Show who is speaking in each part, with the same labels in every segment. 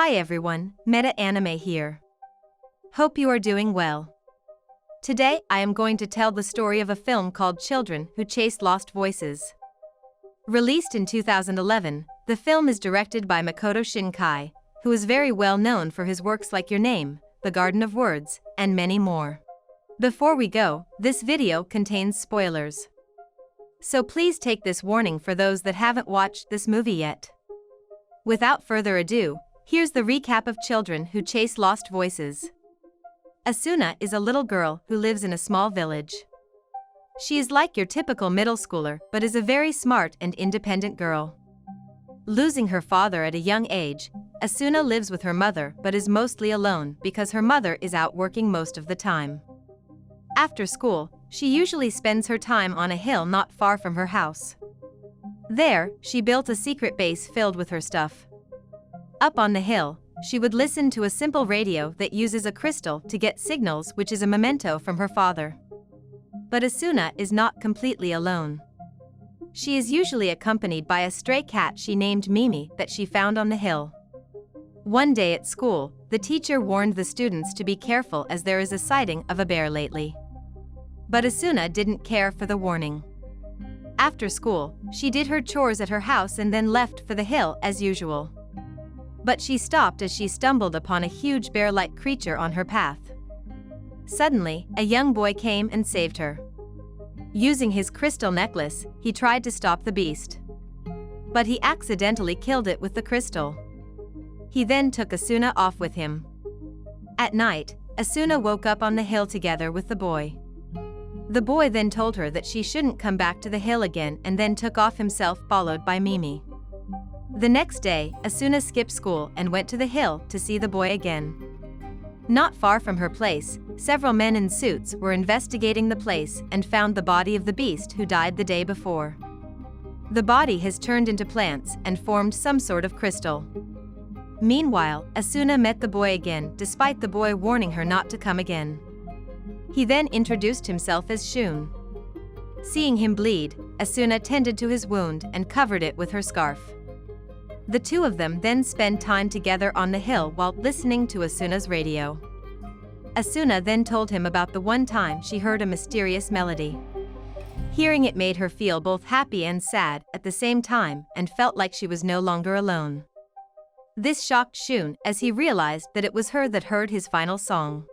Speaker 1: Hi everyone, Meta Anime here. Hope you are doing well. Today I am going to tell the story of a film called Children Who Chase Lost Voices. Released in 2011, the film is directed by Makoto Shinkai, who is very well known for his works like Your Name, The Garden of Words, and many more. Before we go, this video contains spoilers. So please take this warning for those that haven't watched this movie yet. Without further ado, here's the recap of Children Who Chase Lost Voices. Asuna is a little girl who lives in a small village. She is like your typical middle schooler but is a very smart and independent girl. Losing her father at a young age, Asuna lives with her mother but is mostly alone because her mother is out working most of the time. After school, she usually spends her time on a hill not far from her house. There, she built a secret base filled with her stuff. Up on the hill, she would listen to a simple radio that uses a crystal to get signals, which is a memento from her father. But Asuna is not completely alone. She is usually accompanied by a stray cat she named Mimi that she found on the hill. One day at school, the teacher warned the students to be careful as there is a sighting of a bear lately. But Asuna didn't care for the warning. After school, she did her chores at her house and then left for the hill as usual. But she stopped as she stumbled upon a huge bear-like creature on her path. Suddenly, a young boy came and saved her. Using his crystal necklace, he tried to stop the beast. But he accidentally killed it with the crystal. He then took Asuna off with him. At night, Asuna woke up on the hill together with the boy. The boy then told her that she shouldn't come back to the hill again and then took off himself, followed by Mimi. The next day, Asuna skipped school and went to the hill to see the boy again. Not far from her place, several men in suits were investigating the place and found the body of the beast who died the day before. The body has turned into plants and formed some sort of crystal. Meanwhile, Asuna met the boy again despite the boy warning her not to come again. He then introduced himself as Shun. Seeing him bleed, Asuna tended to his wound and covered it with her scarf. The two of them then spend time together on the hill while listening to Asuna's radio. Asuna then told him about the one time she heard a mysterious melody. Hearing it made her feel both happy and sad at the same time and felt like she was no longer alone. This shocked Shun as he realized that it was her that heard his final song.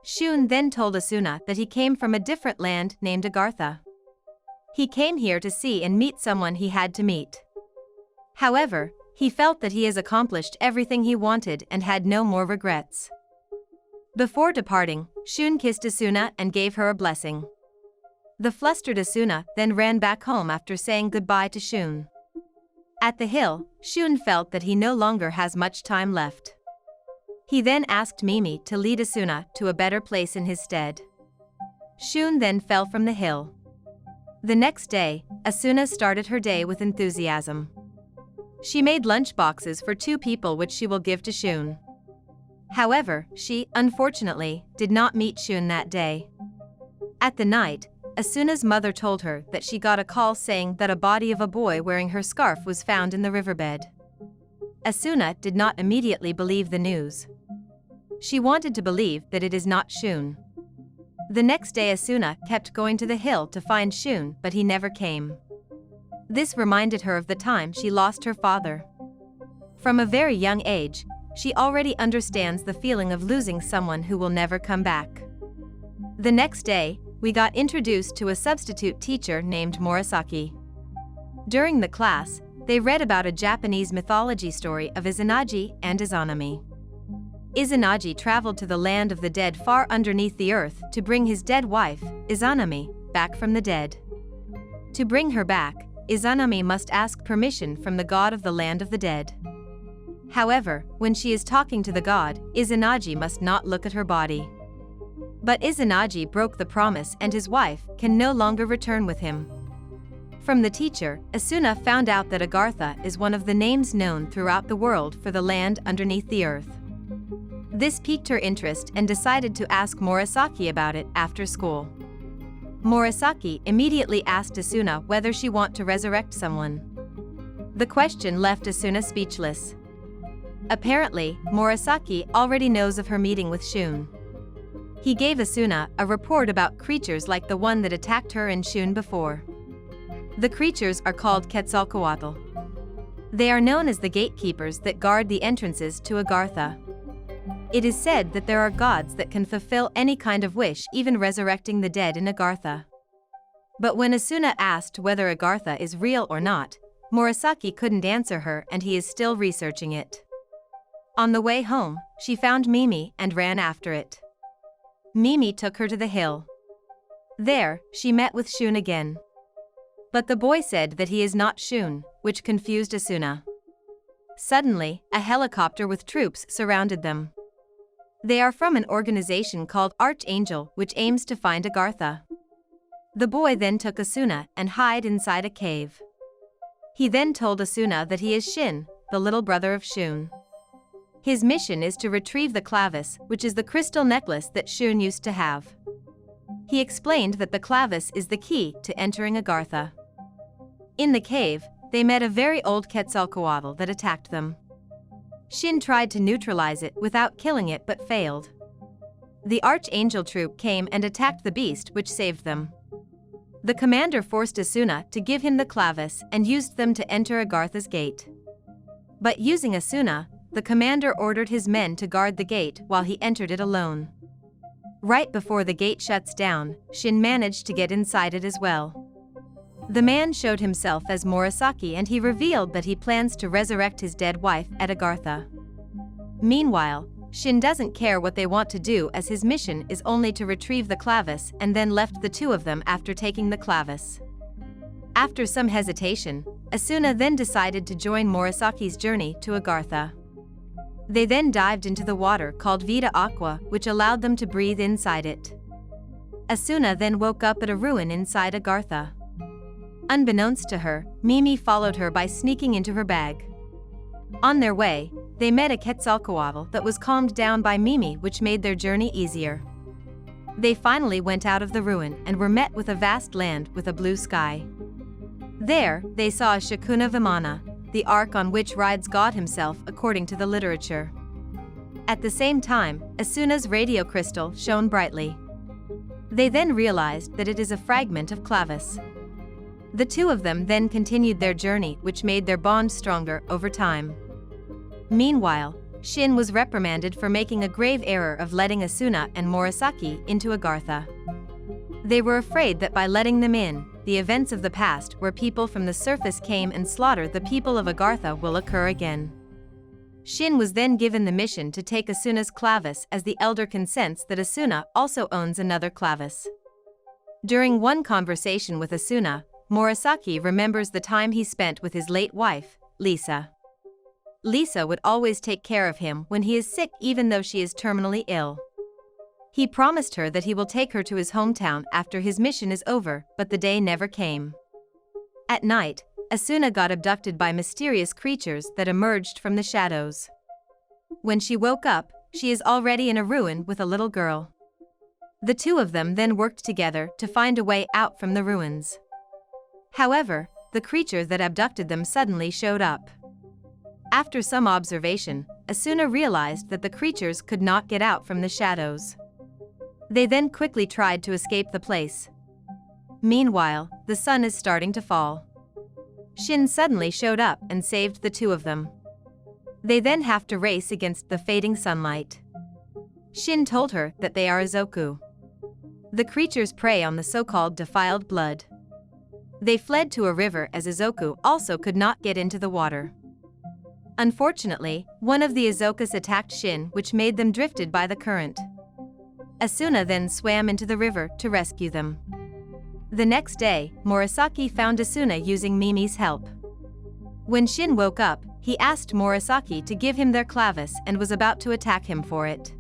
Speaker 1: Shun then told Asuna that he came from a different land named Agartha. He came here to see and meet someone he had to meet. However, he felt that he has accomplished everything he wanted and had no more regrets. Before departing, Shun kissed Asuna and gave her a blessing. The flustered Asuna then ran back home after saying goodbye to Shun. At the hill, Shun felt that he no longer has much time left. He then asked Mimi to lead Asuna to a better place in his stead. Shun then fell from the hill. The next day, Asuna started her day with enthusiasm. She made lunch boxes for 2 people which she will give to Shun. However, she, unfortunately, did not meet Shun that day. At the night, Asuna's mother told her that she got a call saying that a body of a boy wearing her scarf was found in the riverbed. Asuna did not immediately believe the news. She wanted to believe that it is not Shun. The next day Asuna kept going to the hill to find Shun, but he never came. This reminded her of the time she lost her father. From a very young age, she already understands the feeling of losing someone who will never come back. The next day, we got introduced to a substitute teacher named Murasaki. During the class, they read about a Japanese mythology story of Izanagi and Izanami. Izanagi traveled to the land of the dead far underneath the earth to bring his dead wife, Izanami, back from the dead. To bring her back, Izanami must ask permission from the god of the land of the dead. However, when she is talking to the god, Izanagi must not look at her body. But Izanagi broke the promise and his wife can no longer return with him. From the teacher, Asuna found out that Agartha is one of the names known throughout the world for the land underneath the earth. This piqued her interest and decided to ask Murasaki about it after school. Murasaki immediately asked Asuna whether she wanted to resurrect someone. The question left Asuna speechless. Apparently, Murasaki already knows of her meeting with Shun. He gave Asuna a report about creatures like the one that attacked her and Shun before. The creatures are called Quetzalcoatl. They are known as the gatekeepers that guard the entrances to Agartha. It is said that there are gods that can fulfill any kind of wish, even resurrecting the dead in Agartha. But when Asuna asked whether Agartha is real or not, Murasaki couldn't answer her and he is still researching it. On the way home, she found Mimi and ran after it. Mimi took her to the hill. There, she met with Shun again. But the boy said that he is not Shun, which confused Asuna. Suddenly, a helicopter with troops surrounded them. They are from an organization called Archangel, which aims to find Agartha. The boy then took Asuna and hid inside a cave. He then told Asuna that he is Shin, the little brother of Shun. His mission is to retrieve the clavis, which is the crystal necklace that Shun used to have. He explained that the clavis is the key to entering Agartha. In the cave, they met a very old Quetzalcoatl that attacked them. Shin tried to neutralize it without killing it but failed. The Archangel troop came and attacked the beast, which saved them. The commander forced Asuna to give him the clavis and used them to enter Agartha's gate. But using Asuna, the commander ordered his men to guard the gate while he entered it alone. Right before the gate shuts down, Shin managed to get inside it as well. The man showed himself as Murasaki and he revealed that he plans to resurrect his dead wife at Agartha. Meanwhile, Shin doesn't care what they want to do as his mission is only to retrieve the clavis and then left the two of them after taking the clavis. After some hesitation, Asuna then decided to join Murasaki's journey to Agartha. They then dived into the water called Vita Aqua, which allowed them to breathe inside it. Asuna then woke up at a ruin inside Agartha. Unbeknownst to her, Mimi followed her by sneaking into her bag. On their way, they met a Quetzalcoatl that was calmed down by Mimi, which made their journey easier. They finally went out of the ruin and were met with a vast land with a blue sky. There, they saw a Shakuna Vimana, the ark on which rides God himself according to the literature. At the same time, Asuna's radio crystal shone brightly. They then realized that it is a fragment of clavis. The two of them then continued their journey, which made their bond stronger over time. Meanwhile, Shin was reprimanded for making a grave error of letting Asuna and Murasaki into Agartha. They were afraid that by letting them in, the events of the past where people from the surface came and slaughtered the people of Agartha will occur again. Shin was then given the mission to take Asuna's clavis as the elder consents that Asuna also owns another clavis. During one conversation with Asuna, Murasaki remembers the time he spent with his late wife, Lisa. Lisa would always take care of him when he is sick even though she is terminally ill. He promised her that he will take her to his hometown after his mission is over, but the day never came. At night, Asuna got abducted by mysterious creatures that emerged from the shadows. When she woke up, she is already in a ruin with a little girl. The two of them then worked together to find a way out from the ruins. However, the creature that abducted them suddenly showed up. After some observation, Asuna realized that the creatures could not get out from the shadows. They then quickly tried to escape the place. Meanwhile, the sun is starting to fall. Shin suddenly showed up and saved the two of them. They then have to race against the fading sunlight. Shin told her that they are Izoku. The creatures prey on the so-called defiled blood. They fled to a river as Izoku also could not get into the water. Unfortunately, one of the Izokus attacked Shin, which made them drifted by the current. Asuna then swam into the river to rescue them. The next day, Murasaki found Asuna using Mimi's help. When Shin woke up, he asked Murasaki to give him their clavis and was about to attack him for it.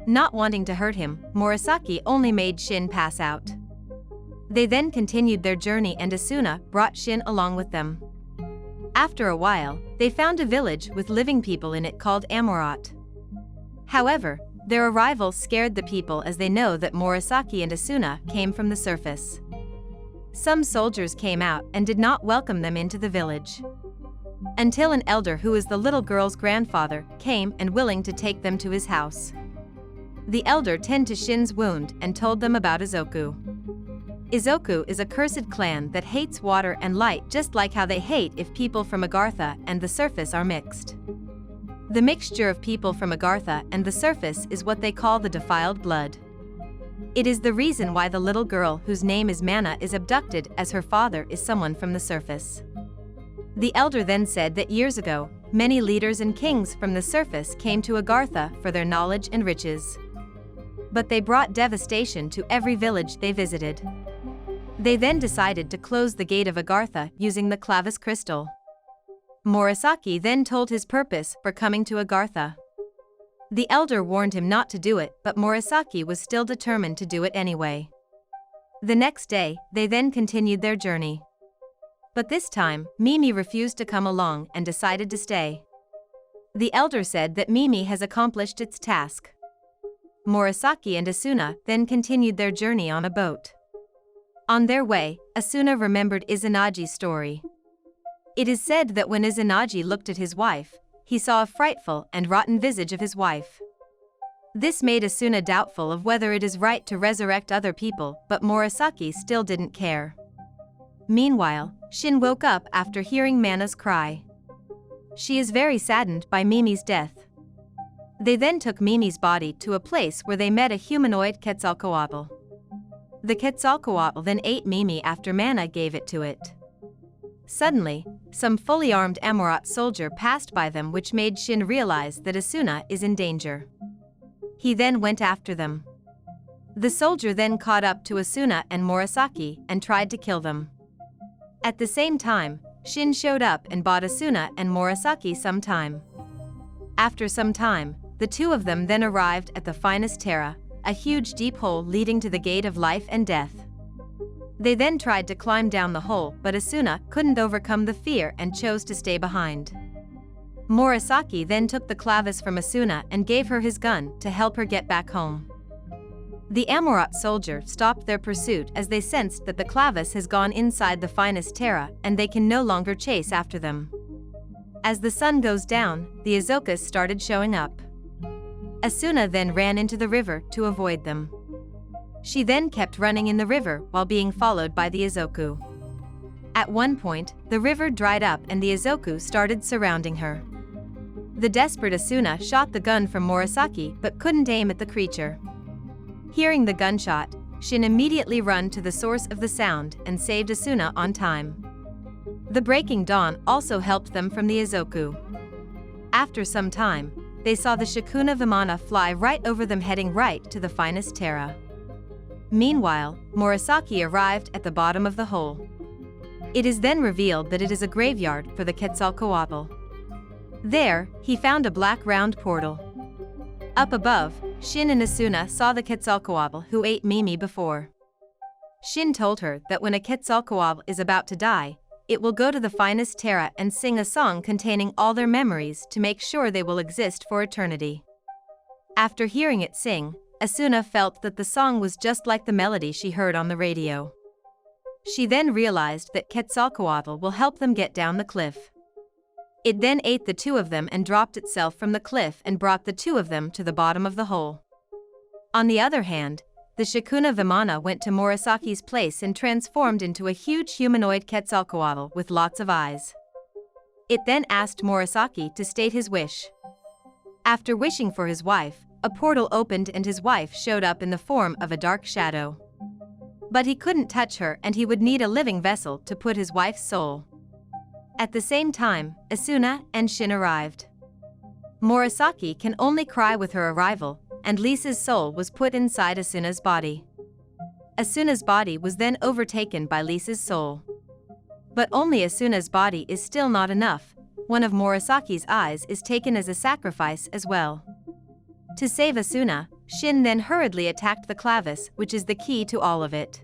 Speaker 1: Not wanting to hurt him, Murasaki only made Shin pass out. They then continued their journey and Asuna brought Shin along with them. After a while, they found a village with living people in it called Amorat. However, their arrival scared the people as they know that Murasaki and Asuna came from the surface. Some soldiers came out and did not welcome them into the village. until an elder who is the little girl's grandfather came and willing to take them to his house. The elder tended to Shin's wound and told them about Izoku. Izoku is a cursed clan that hates water and light, just like how they hate if people from Agartha and the surface are mixed. The mixture of people from Agartha and the surface is what they call the defiled blood. It is the reason why the little girl whose name is Mana is abducted, as her father is someone from the surface. The elder then said that years ago, many leaders and kings from the surface came to Agartha for their knowledge and riches. But they brought devastation to every village they visited. They then decided to close the gate of Agartha using the Clavis crystal. Murasaki then told his purpose for coming to Agartha. The elder warned him not to do it, but Murasaki was still determined to do it anyway. The next day, they then continued their journey. But this time, Mimi refused to come along and decided to stay. The elder said that Mimi has accomplished its task. Murasaki and Asuna then continued their journey on a boat. On their way, Asuna remembered Izanagi's story. It is said that when Izanagi looked at his wife, he saw a frightful and rotten visage of his wife. This made Asuna doubtful of whether it is right to resurrect other people, but Murasaki still didn't care. Meanwhile, Shin woke up after hearing Mana's cry. She is very saddened by Mimi's death. They then took Mimi's body to a place where they met a humanoid Quetzalcoatl. The Quetzalcoatl then ate Mimi after Mana gave it to it. Suddenly, some fully armed Amurat soldier passed by them, which made Shin realize that Asuna is in danger. He then went after them. The soldier then caught up to Asuna and Murasaki and tried to kill them. At the same time, Shin showed up and bought Asuna and Murasaki some time. After some time, the two of them then arrived at the finest terra, a huge deep hole leading to the gate of life and death. They then tried to climb down the hole, but Asuna couldn't overcome the fear and chose to stay behind. Murasaki then took the clavis from Asuna and gave her his gun to help her get back home. The Amurat soldier stopped their pursuit as they sensed that the clavis has gone inside the finest terra and they can no longer chase after them. As the sun goes down, the Izokas started showing up. Asuna then ran into the river to avoid them. She then kept running in the river while being followed by the Izoku. At one point, the river dried up and the Izoku started surrounding her. The desperate Asuna shot the gun from Murasaki but couldn't aim at the creature. Hearing the gunshot, Shin immediately ran to the source of the sound and saved Asuna on time. The breaking dawn also helped them from the Izoku. After some time, they saw the Shikuna Vimana fly right over them, heading right to the finest terra. Meanwhile, Murasaki arrived at the bottom of the hole. It is then revealed that it is a graveyard for the Quetzalcoatl. There, he found a black round portal. Up above, Shin and Asuna saw the Quetzalcoatl who ate Mimi before. Shin told her that when a Quetzalcoatl is about to die, it will go to the finest terra and sing a song containing all their memories to make sure they will exist for eternity. After hearing it sing, Asuna felt that the song was just like the melody she heard on the radio. She then realized that Quetzalcoatl will help them get down the cliff. It then ate the two of them and dropped itself from the cliff and brought the two of them to the bottom of the hole. On the other hand, the Shikuna Vimana went to Murasaki's place and transformed into a huge humanoid Quetzalcoatl with lots of eyes. It then asked Murasaki to state his wish. After wishing for his wife, a portal opened and his wife showed up in the form of a dark shadow. But he couldn't touch her and he would need a living vessel to put his wife's soul. At the same time, Asuna and Shin arrived. Murasaki can only cry with her arrival, and Lisa's soul was put inside Asuna's body. Asuna's body was then overtaken by Lisa's soul. But only Asuna's body is still not enough. One of Murasaki's eyes is taken as a sacrifice as well. To save Asuna, Shin then hurriedly attacked the clavis, which is the key to all of it.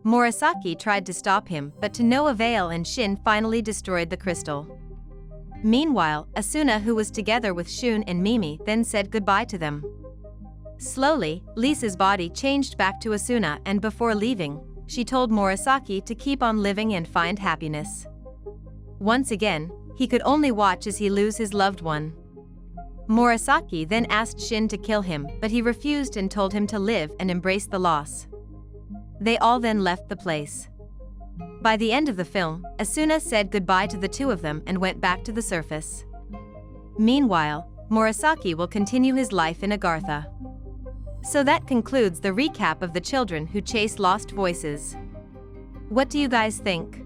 Speaker 1: Murasaki tried to stop him, but to no avail, and Shin finally destroyed the crystal. Meanwhile, Asuna, who was together with Shun and Mimi, then said goodbye to them. Slowly, Lisa's body changed back to Asuna, and before leaving, she told Murasaki to keep on living and find happiness. Once again, He could only watch as he lose his loved one. Murasaki then asked Shun to kill him, but he refused and told him to live and embrace the loss. They all then left the place. By the end of the film, Asuna said goodbye to the two of them and went back to the surface. Meanwhile, Murasaki will continue his life in Agartha. So that concludes the recap of The Children Who Chase Lost Voices. What do you guys think?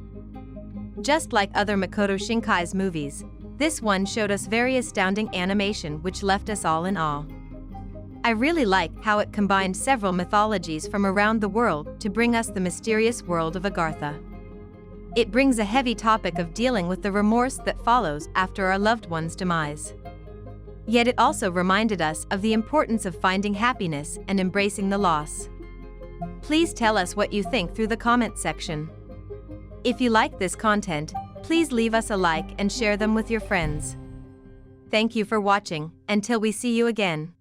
Speaker 1: Just like other Makoto Shinkai's movies, this one showed us very astounding animation which left us all in awe. I really like how it combined several mythologies from around the world to bring us the mysterious world of Agartha. It brings a heavy topic of dealing with the remorse that follows after our loved one's demise. Yet it also reminded us of the importance of finding happiness and embracing the loss. Please tell us what you think through the comment section. If you like this content, please leave us a like and share them with your friends. Thank you for watching, until we see you again.